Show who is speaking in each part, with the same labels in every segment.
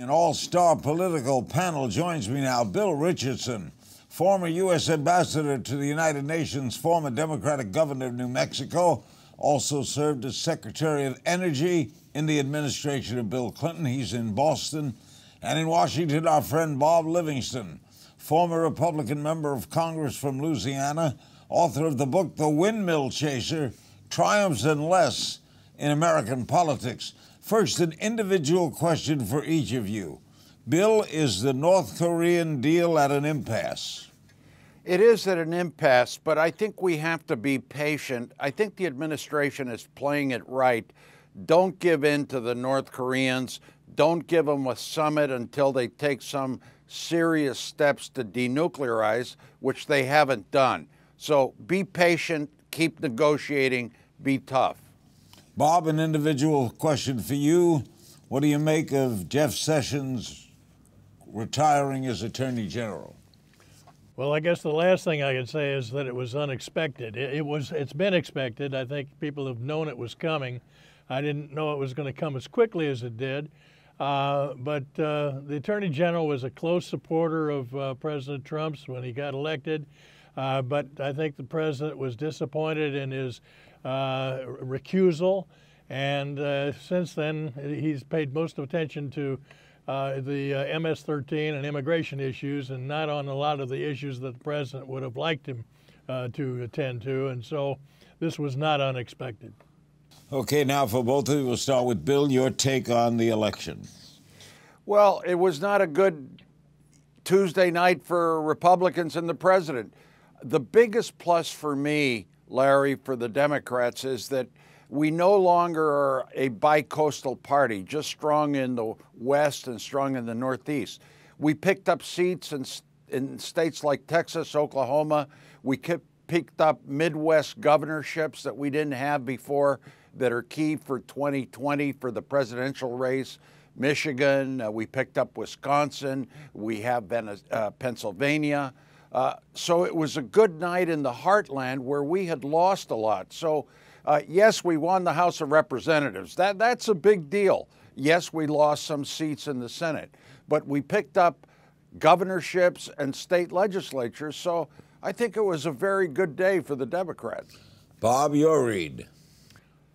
Speaker 1: An all-star political panel joins me now. Bill Richardson, former U.S. ambassador to the United Nations, former Democratic governor of New Mexico, also served as Secretary of Energy in the administration of Bill Clinton. He's in Boston. And in Washington, our friend Bob Livingston, former Republican member of Congress from Louisiana, author of the book The Windmill Chaser, Triumphs and Less in American Politics. First, an individual question for each of you. Bill, is the North Korean deal at an impasse?
Speaker 2: It is at an impasse, but I think we have to be patient. I think the administration is playing it right. Don't give in to the North Koreans. Don't give them a summit until they take some serious steps to denuclearize, which they haven't done. So be patient, keep negotiating, be tough.
Speaker 1: Bob, an individual question for you. What do you make of Jeff Sessions retiring as Attorney General?
Speaker 3: Well, I guess the last thing I could say is that it was unexpected. It's been expected. I think people have known it was coming. I didn't know it was going to come as quickly as it did. But the Attorney General was a close supporter of President Trump's when he got elected. But I think the president was disappointed in his recusal. And since then, he's paid most attention to the MS-13 and immigration issues, and not on a lot of the issues that the president would have liked him to attend to. And so this was not unexpected.
Speaker 1: Okay, now for both of you, we'll start with Bill, your take on the election.
Speaker 2: Well, it was not a good Tuesday night for Republicans and the president. The biggest plus for me, Larry, for the Democrats is that we no longer are a bi-coastal party, just strong in the West and strong in the Northeast. We picked up seats in states like Texas, Oklahoma. We picked up Midwest governorships that we didn't have before that are key for 2020 for the presidential race. Michigan, we picked up Wisconsin, we have Pennsylvania. So it was a good night in the heartland where we had lost a lot. So yes, we won the House of Representatives. That's a big deal. Yes, we lost some seats in the Senate, but we picked up governorships and state legislatures. So I think it was a very good day for the Democrats.
Speaker 1: Bob, your read.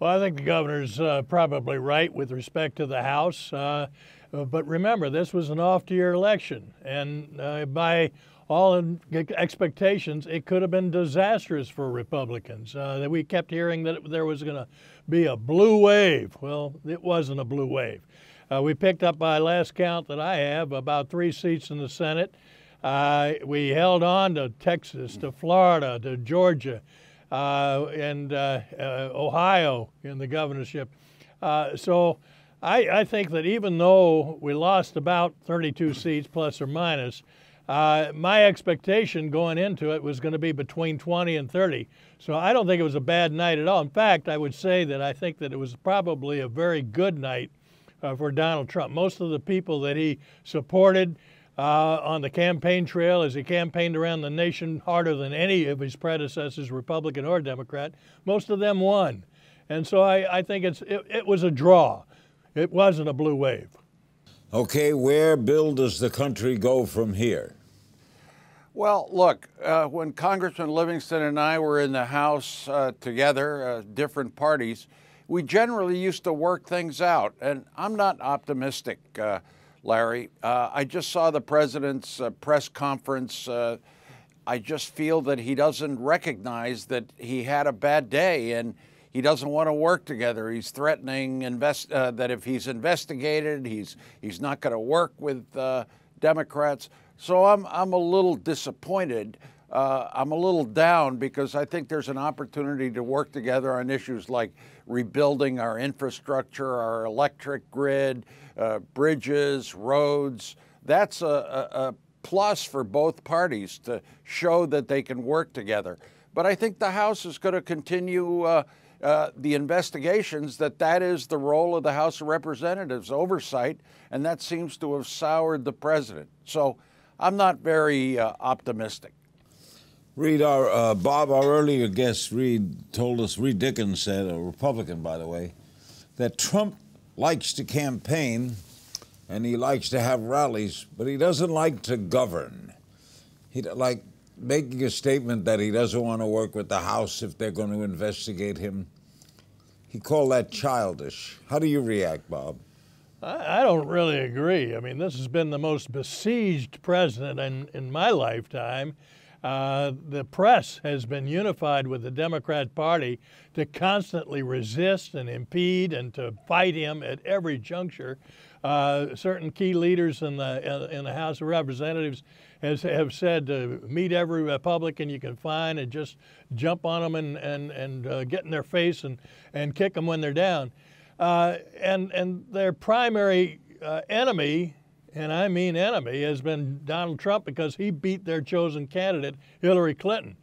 Speaker 3: Well, I think the governor's probably right with respect to the House. But remember, this was an off-year election, and by all expectations, it could have been disastrous for Republicans. We kept hearing that there was going to be a blue wave. Well, it wasn't a blue wave. We picked up, by last count that I have, about 3 seats in the Senate. We held on to Texas, to Florida, to Georgia, and Ohio in the governorship. So I think that even though we lost about 32 seats, plus or minus, my expectation going into it was going to be between 20 and 30. So I don't think it was a bad night at all. In fact, I would say that I think that it was probably a very good night for Donald Trump. Most of the people that he supported on the campaign trail as he campaigned around the nation harder than any of his predecessors, Republican or Democrat, most of them won. And so I think it was a draw. It wasn't a blue wave.
Speaker 1: Okay, where, Bill, does the country go from here?
Speaker 2: Well, look, when Congressman Livingston and I were in the House together, different parties, we generally used to work things out. And I'm not optimistic, Larry. I just saw the president's press conference. I just feel that he doesn't recognize that he had a bad day and he doesn't want to work together. He's threatening that if he's investigated, he's not going to work with Democrats. So I'm a little disappointed. I'm a little down because I think there's an opportunity to work together on issues like rebuilding our infrastructure, our electric grid, bridges, roads. That's a plus for both parties to show that they can work together. But I think the House is going to continue the investigations, that is the role of the House of Representatives, oversight, and that seems to have soured the president. So I'm not very optimistic.
Speaker 1: Reed, Bob, our earlier guest, Reed Dickens said, a Republican, by the way, that Trump likes to campaign and he likes to have rallies, but he doesn't like to govern. He like making a statement that he doesn't want to work with the House if they're going to investigate him. He called that childish. How do you react, Bob?
Speaker 3: I don't really agree. I mean, this has been the most besieged president in my lifetime. The press has been unified with the Democrat Party to constantly resist and impede and to fight him at every juncture. Certain key leaders in the House of Representatives have said to meet every Republican you can find and just jump on them and get in their face and kick them when they're down. And their primary enemy, and I mean enemy, has been Donald Trump because he beat their chosen candidate, Hillary Clinton.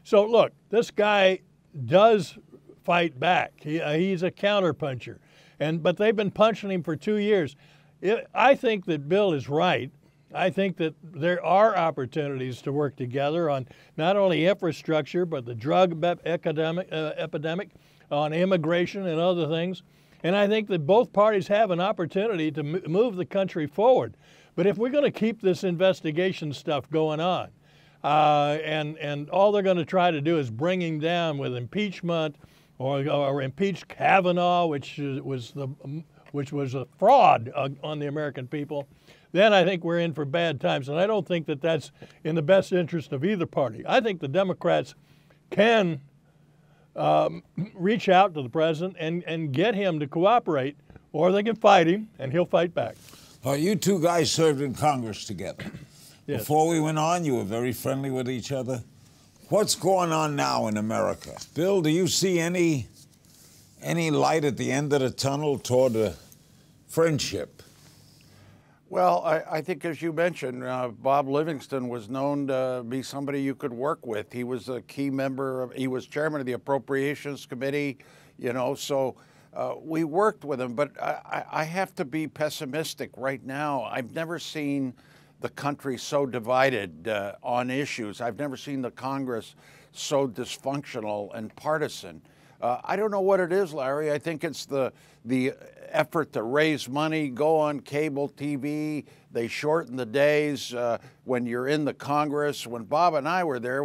Speaker 3: So look, this guy does fight back. He's a counterpuncher, but they've been punching him for 2 years. I think that Bill is right. I think that there are opportunities to work together on not only infrastructure, but the drug epidemic, on immigration and other things. And I think that both parties have an opportunity to move the country forward. But if we're going to keep this investigation stuff going on, and all they're going to try to do is bring him down with impeachment or impeach Kavanaugh, which was a fraud on the American people, then I think we're in for bad times. And I don't think that that's in the best interest of either party. I think the Democrats can reach out to the president and get him to cooperate, or they can fight him and he'll fight back.
Speaker 1: You two guys served in Congress together.
Speaker 3: Yes.
Speaker 1: Before we went on, you were very friendly with each other. What's going on now in America? Bill, do you see any light at the end of the tunnel toward a friendship?
Speaker 2: Well, I think, as you mentioned, Bob Livingston was known to be somebody you could work with. He was a key member he was chairman of the Appropriations Committee, so we worked with him. But I have to be pessimistic right now. I've never seen the country so divided on issues. I've never seen the Congress so dysfunctional and partisan. I don't know what it is, Larry. I think it's the effort to raise money, go on cable TV. They shorten the days when you're in the Congress. When Bob and I were there,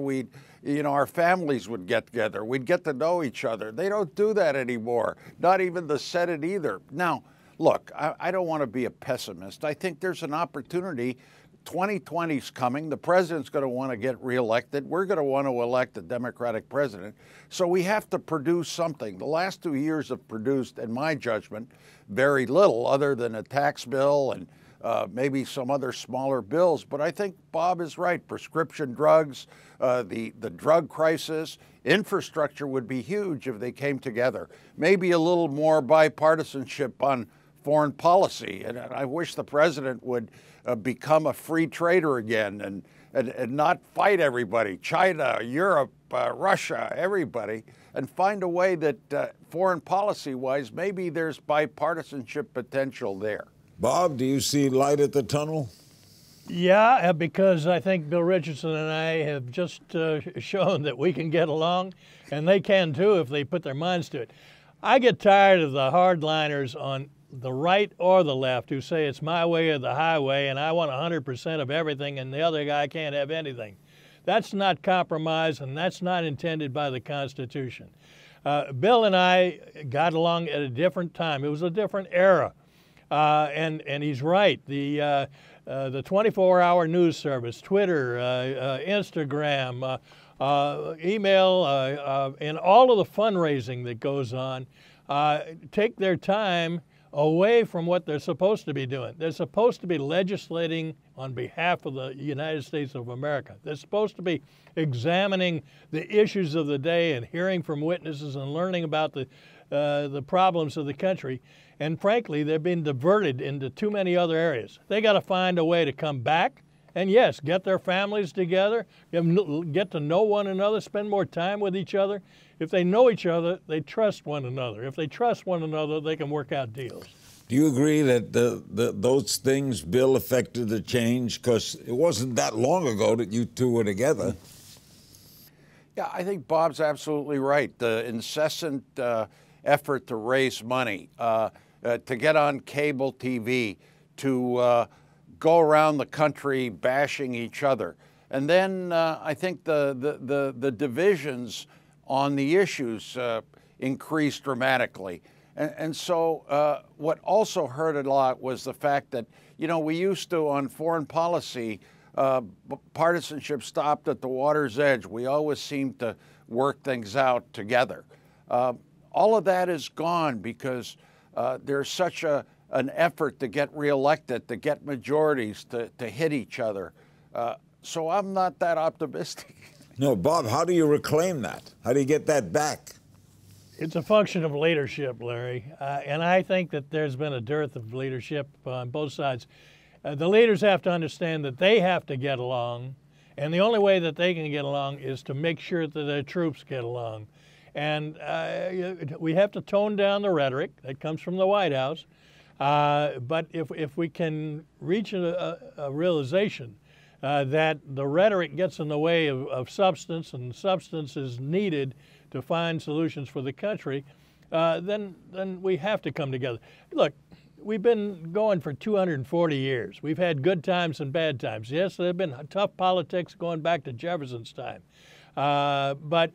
Speaker 2: our families would get together. We'd get to know each other. They don't do that anymore, not even the Senate either. Now, look, I don't want to be a pessimist. I think there's an opportunity. 2020's coming. The president's going to want to get reelected. We're going to want to elect a Democratic president. So we have to produce something. The last 2 years have produced, in my judgment, very little other than a tax bill and maybe some other smaller bills. But I think Bob is right. Prescription drugs, the drug crisis, infrastructure would be huge if they came together. Maybe a little more bipartisanship on foreign policy. And I wish the president would become a free trader again and not fight everybody, China, Europe, Russia, everybody, and find a way that foreign policy-wise, maybe there's bipartisanship potential there.
Speaker 1: Bob, do you see light at the tunnel?
Speaker 3: Yeah, because I think Bill Richardson and I have just shown that we can get along, and they can too if they put their minds to it. I get tired of the hardliners on the right or the left who say it's my way or the highway and I want 100% of everything and the other guy can't have anything. That's not compromise, and that's not intended by the Constitution. Bill and I got along at a different time. It was a different era. And he's right. The 24-hour news service, Twitter, Instagram, email, and all of the fundraising that goes on take their time away from what they're supposed to be doing. They're supposed to be legislating on behalf of the United States of America. They're supposed to be examining the issues of the day and hearing from witnesses and learning about the problems of the country. And frankly, they've been diverted into too many other areas. They got to find a way to come back and, yes, get their families together, get to know one another, spend more time with each other. If they know each other, they trust one another. If they trust one another, they can work out deals.
Speaker 1: Do you agree that those things, Bill, affected the change? Because it wasn't that long ago that you two were together.
Speaker 2: Yeah, I think Bob's absolutely right. The incessant effort to raise money, to get on cable TV, to go around the country bashing each other. And then I think the divisions on the issues increased dramatically. And so what also hurt a lot was the fact that, you know, we used to, on foreign policy, partisanship stopped at the water's edge. We always seemed to work things out together. All of that is gone because there's such an effort to get reelected, to get majorities, to hit each other. So I'm not that optimistic.
Speaker 1: No, Bob, how do you reclaim that? How do you get that back?
Speaker 3: It's a function of leadership, Larry, and I think that there's been a dearth of leadership on both sides. The leaders have to understand that they have to get along, and the only way that they can get along is to make sure that their troops get along. And we have to tone down the rhetoric that comes from the White House, but if we can reach a realization that the rhetoric gets in the way of substance, and substance is needed to find solutions for the country, then we have to come together. Look, we've been going for 240 years. We've had good times and bad times. Yes, there have been tough politics going back to Jefferson's time, but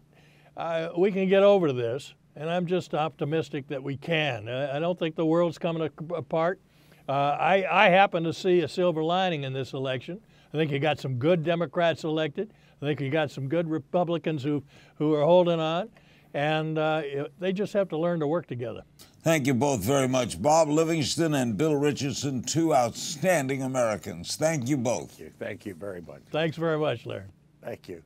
Speaker 3: we can get over this, and I'm just optimistic that we can. I don't think the world's coming apart. I happen to see a silver lining in this election. I think you got some good Democrats elected. I think you got some good Republicans who are holding on, and they just have to learn to work together.
Speaker 1: Thank you both very much. Bob Livingston and Bill Richardson, two outstanding Americans. Thank you both.
Speaker 2: Thank you very much.
Speaker 3: Thanks very much, Larry.
Speaker 2: Thank you.